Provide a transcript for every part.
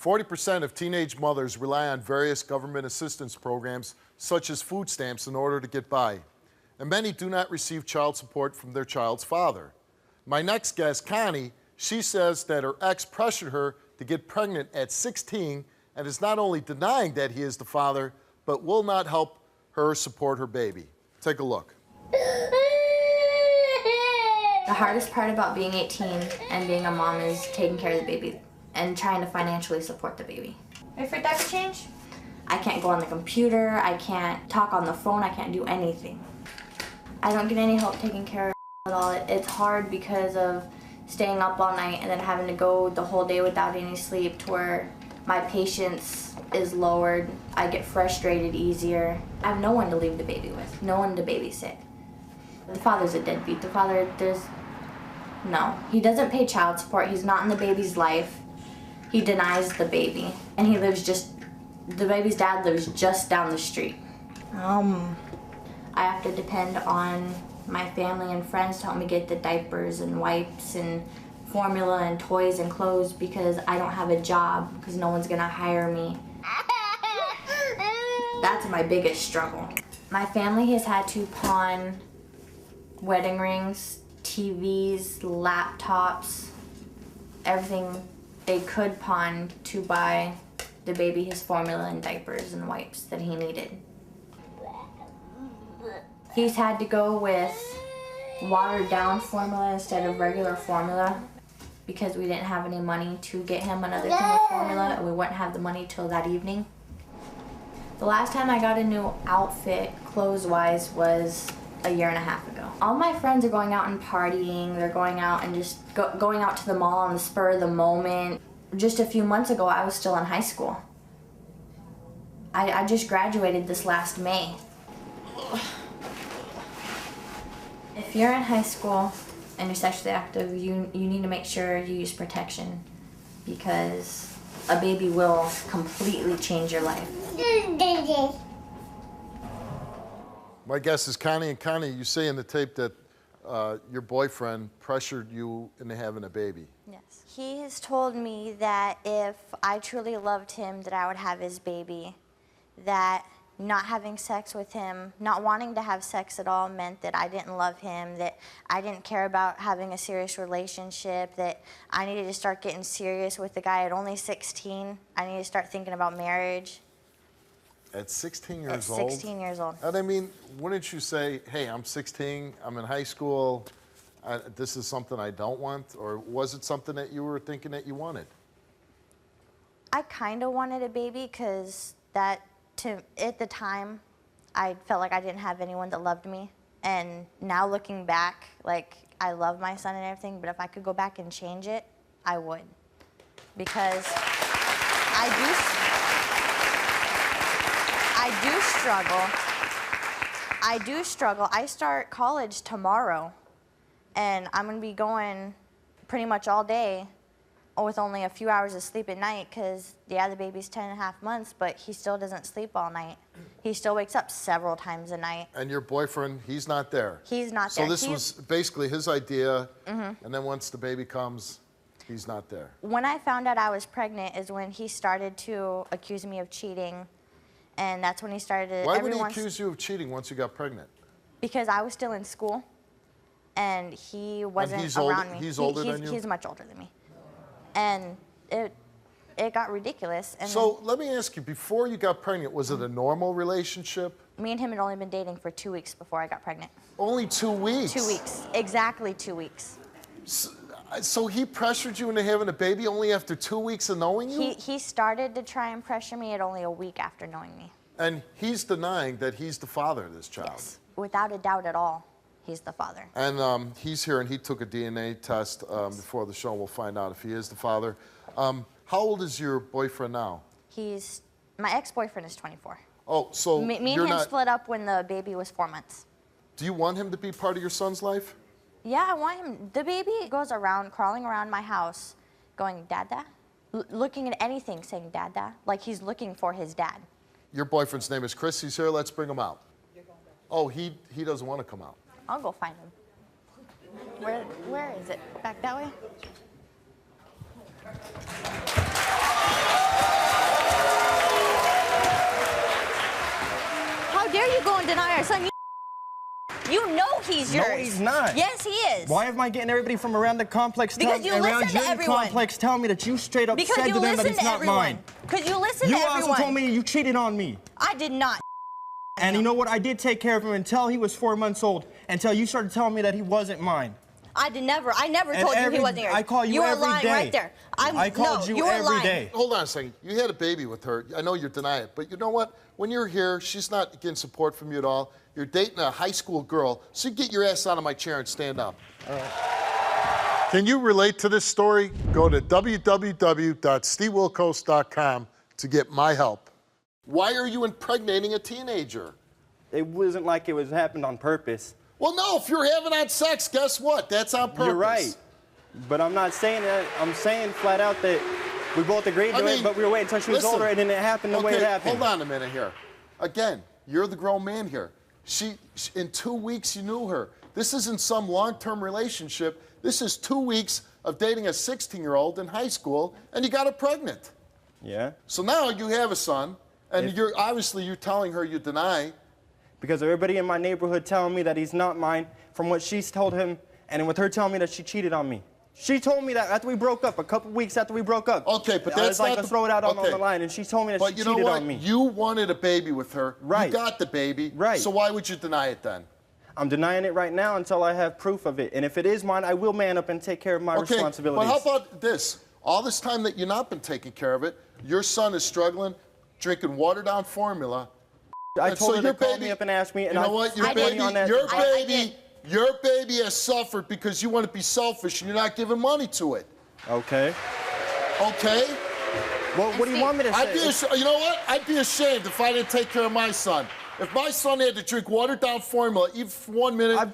40% of teenage mothers rely on various government assistance programs, such as food stamps, in order to get by. And many do not receive child support from their child's father. My next guest, Connie, she says that her ex pressured her to get pregnant at 16 and is not only denying that he is the father, but will not help her support her baby. Take a look. The hardest part about being 18 and being a mom is taking care of the baby and trying to financially support the baby. Ready for diaper change? I can't go on the computer, I can't talk on the phone, I can't do anything. I don't get any help taking care of at all. It's hard because of staying up all night and then having to go the whole day without any sleep, to where my patience is lowered. I get frustrated easier. I have no one to leave the baby with, no one to babysit. The father's a deadbeat. The father, no. He doesn't pay child support. He's not in the baby's life. He denies the baby. And he lives the baby's dad lives just down the street. I have to depend on my family and friends to help me get the diapers and wipes and formula and toys and clothes, because I don't have a job, because no one's gonna hire me. That's my biggest struggle. My family has had to pawn wedding rings, TVs, laptops, everything they could pawn to buy the baby his formula and diapers and wipes that he needed. He's had to go with watered down formula instead of regular formula because we didn't have any money to get him another thing of formula, and we wouldn't have the money till that evening. The last time I got a new outfit, clothes-wise, was a year and a half ago. All my friends are going out and partying, they're going out and just going out to the mall on the spur of the moment. Just a few months ago, I was still in high school. I just graduated this last May. If you're in high school and you're sexually active, you need to make sure you use protection, because a baby will completely change your life. My guess is Connie. And Connie, you say in the tape that your boyfriend pressured you into having a baby. Yes. He has told me that if I truly loved him, that I would have his baby. That not having sex with him, not wanting to have sex at all, meant that I didn't love him, that I didn't care about having a serious relationship, that I needed to start getting serious with the guy at only 16. I needed to start thinking about marriage. At 16 years old? At 16 years old. And I mean, wouldn't you say, hey, I'm 16, I'm in high school, this is something I don't want? Or was it something that you were thinking that you wanted? I kind of wanted a baby because at the time, I felt like I didn't have anyone that loved me. And now looking back, like, I love my son and everything, but if I could go back and change it, I would. Because I do struggle. I start college tomorrow, and I'm gonna be going pretty much all day with only a few hours of sleep at night, because, yeah, the baby's 10.5 months, but he still doesn't sleep all night. He still wakes up several times a night. And your boyfriend, he's not there? He's not there. So this was basically his idea, and then once the baby comes, he's not there. When I found out I was pregnant is when he started to accuse me of cheating, and that's when he started to... Why would he accuse you of cheating once you got pregnant? Because I was still in school, and he wasn't around me. He's older than you? He's much older than me. And it got ridiculous. And so let me ask you, before you got pregnant, was it a normal relationship? Me and him had only been dating for 2 weeks before I got pregnant. Only 2 weeks? 2 weeks, exactly 2 weeks. So he pressured you into having a baby only after 2 weeks of knowing you? He started to try and pressure me at only a week after knowing me. And he's denying that he's the father of this child? Yes, without a doubt at all. He's the father. And he's here, and he took a DNA test before the show. We'll find out if he is the father. How old is your boyfriend now? My ex-boyfriend is 24. Oh, so me and him split up when the baby was 4 months. Do you want him to be part of your son's life? Yeah, I want him. The baby goes around, crawling around my house, going, Dada? Looking at anything, saying, Dada? Like he's looking for his dad. Your boyfriend's name is Chris. He's here. Let's bring him out. Oh, he doesn't want to come out. I'll go find him. Where is it? Back that way? to go and deny our son. You know he's yours. No, he's not. Yes, he is. Why am I getting everybody from around the complex Because you listen to everyone. complex telling me that you straight up Because said you to them that listen he's to not everyone. mine? Because you listen to everyone. You also told me you cheated on me. I did not. And you know what? I did take care of him until he was 4 months old, until you started telling me that he wasn't mine. I never told you he wasn't yours. I call you every lying day. right there. I called you every day. Hold on a second. You had a baby with her. I know you're denying it, but you know what? When you're here, she's not getting support from you at all. You're dating a high school girl, so you get your ass out of my chair and stand up. All right. Can you relate to this story? Go to www.stevewilkos.com to get my help. Why are you impregnating a teenager? It wasn't like it was happened on purpose. Well, no, if you're having on sex, guess what? That's on purpose. You're right. But I'm not saying that. I'm saying flat out that we both agreed to it, but we were waiting until she was older, and then it happened the way it happened. Hold on a minute here. Again, you're the grown man here. In 2 weeks, you knew her. This isn't some long-term relationship. This is 2 weeks of dating a 16-year-old in high school, and you got her pregnant. Yeah. So now you have a son, and you're telling her you deny. Because everybody in my neighborhood telling me that he's not mine from what she's told him, and with her telling me that she cheated on me. She told me that after we broke up, a couple weeks after we broke up. Okay, but that's not to throw it out on the line, and she told me that she cheated on me. You wanted a baby with her. Right. You got the baby. Right. So why would you deny it then? I'm denying it right now until I have proof of it. And if it is mine, I will man up and take care of my responsibilities. But how about this? All this time that you've not been taking care of it, your son is struggling, drinking watered-down formula. I told her to call me up and ask me, and you know what? Your baby has suffered because you want to be selfish and you're not giving money to it. Okay. Okay? Well, what do you want me to say? You know what? I'd be ashamed if I didn't take care of my son. If my son had to drink watered-down formula even for 1 minute, I would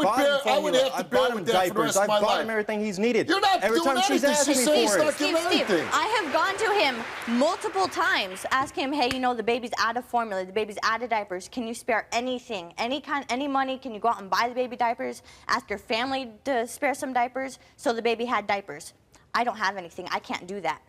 have to bear with that for the rest of my I've bought life. him everything he's needed. You're not every doing time she's asking me for it. Steve, I have gone to him multiple times, asking him, hey, you know, the baby's out of formula, the baby's out of diapers. Can you spare anything, any money? Can you go out and buy the baby diapers? Ask your family to spare some diapers so the baby had diapers. I don't have anything. I can't do that.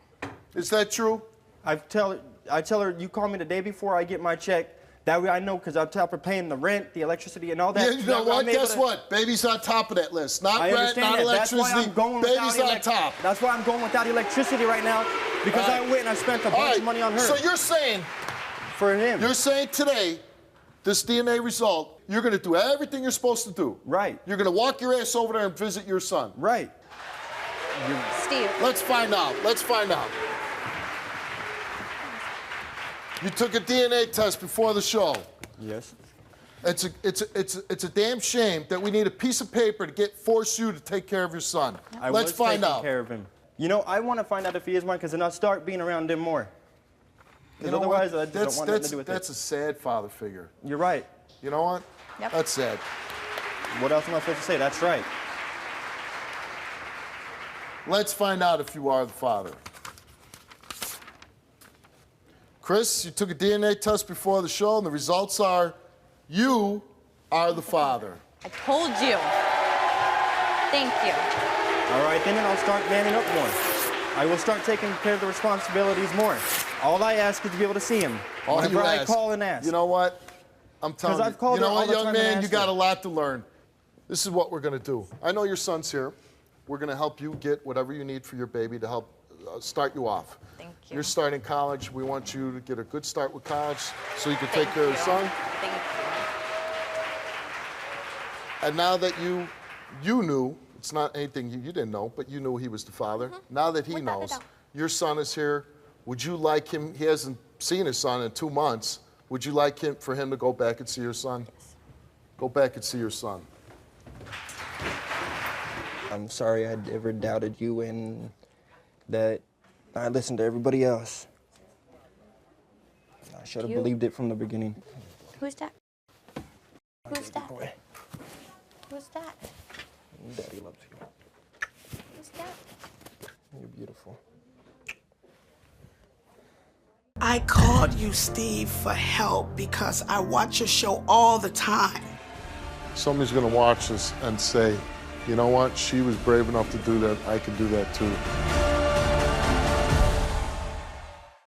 Is that true? I tell her, you call me the day before I get my check. That way I know, because I'm top of paying the rent, the electricity, and all that. Yeah, you know what? Guess what? Baby's on top of that list. Not rent, not electricity. That's why I'm going Baby's on top. That's why I'm going without electricity right now, because I went and I spent a bunch of money on her. So you're saying, for him. You're saying today, this DNA result, you're going to do everything you're supposed to do. Right. You're going to walk your ass over there and visit your son. Right. Steve. Let's find out. Let's find out. You took a DNA test before the show. Yes. It's a damn shame that we need a piece of paper to force you to take care of your son. Let's find out. I was taking care of him. You know, I want to find out if he is mine, because then I'll start being around him more. You know otherwise, what? I don't want nothing to do with that's a sad father figure. You're right. You know what? Yep. That's sad. What else am I supposed to say? That's right. Let's find out if you are the father. Chris, you took a DNA test before the show, and the results are you are the father. I told you. Thank you. All right, then I'll start manning up more. I will start taking care of the responsibilities more. All I ask is to be able to see him. Whenever I call and ask. You know what? I'm telling you. I've called you know her what, all the young time man? and You asked got her. a lot to learn. This is what we're going to do. I know your son's here. We're going to help you get whatever you need for your baby to help start you off. Thank you. You're starting college. We want you to get a good start with college so you can take care of your son. Thank you. And now that you knew, it's not anything you didn't know, but you knew he was the father. Mm-hmm. Now that he knows, your son is here. Would you like him? He hasn't seen his son in 2 months. Would you like for him to go back and see your son? Yes. Go back and see your son. I'm sorry I ever doubted you and that I listened to everybody else. I should have believed it from the beginning. Who's that? Who's that? Boy, Who's that? Daddy loves you. Who's that? You're beautiful. I called you, Steve, for help because I watch your show all the time. Somebody's going to watch this and say, you know what? She was brave enough to do that. I can do that too.